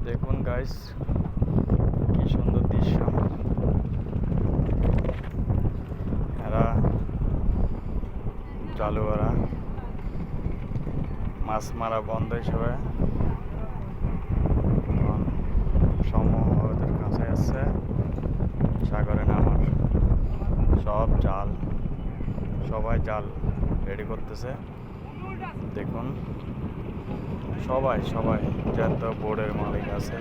দেখুন গাইস, কি সুন্দর দৃশ্য। এরা জালুয়ারা মাছ মারা বন্ধ হিসেবে সমূহ ওদের কাছে আসছে সাগরে নামার। সব জাল, সবাই জাল রেডি করতেছে। দেখুন সবাই যত বোর্ডের মালিক আছে,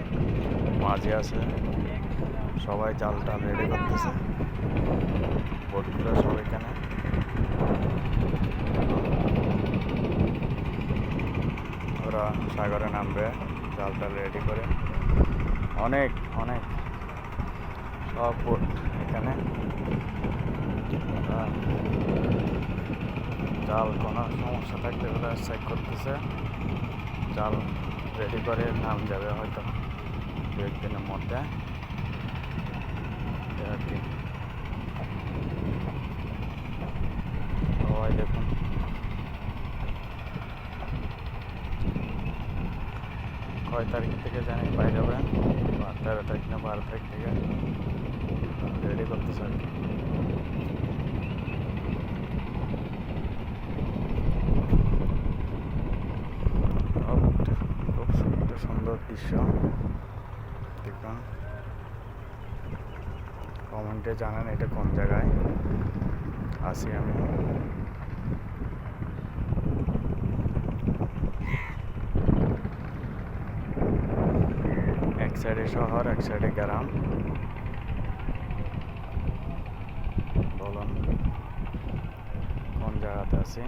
মাঝি আছে, সবাই জাল টাল রেডি করতেছে। বোটগুলো সব এখানে। ওরা সাগরে নামবে জাল টাল রেডি করে। অনেক সব বোট এখানে। জাল কোনো সমস্যা থাকলে ওরা চেক করতেছে, জাল রেডি করে নাম যাবে হয়তো দু একদিনের মধ্যে আর কি। সবাই দেখুন কয় তারিখ থেকে জানি পাই যাবে, 13 তারিখ না 12 তারিখ থেকে রেডি করতেছে আর কি। খুব সুন্দর দৃশ্য দেখুন। কমেন্টে জানান এটা কোন জায়গায় আছি আমি। এক সাইডে শহর, এক সাইডে গ্রাম। বলুন কোন জায়গাতে আছি।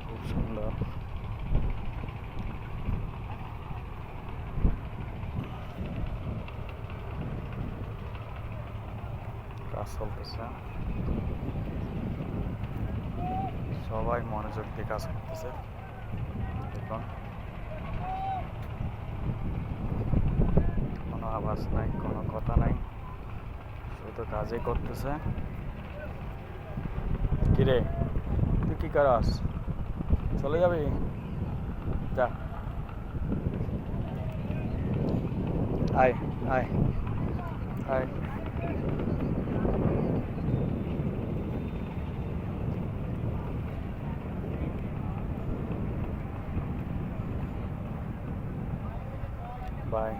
খুব সুন্দর। কাজ চলতেছে, সবাই মনোযোগ দিয়ে কাজ করতেছে। দেখুন কোনো আওয়াজ নাই, কোনো কথা নাই, শুধু কাজই করতেছে। কিরে তুই কি করাস? চলে যাবি? যা, আয় আয় আয়। বাই।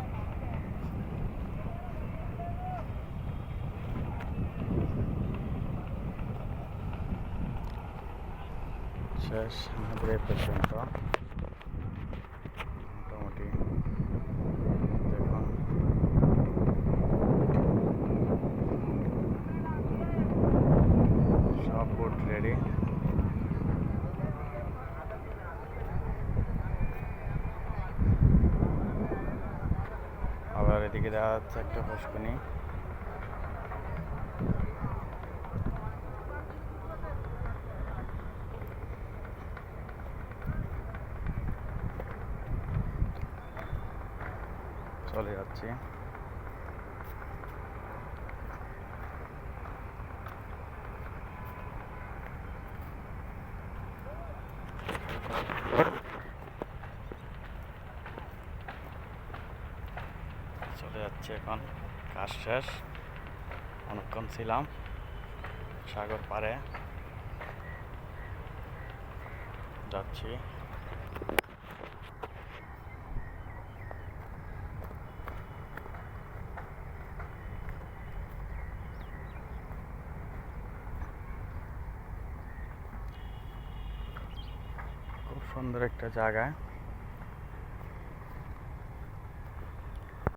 শেষ আমাদের এই পর্যন্ত মোটামুটি। দেখুন সব বোট রেডি। আবার এদিকে দেখা যাচ্ছে একটা পুষ্করিণী। চলে যাচ্ছি। চলে যাচ্ছে এখন, কাজ শেষ। অনেকক্ষণ ছিলাম সাগর পাড়ে, যাচ্ছি। খুব সুন্দর একটা জায়গা।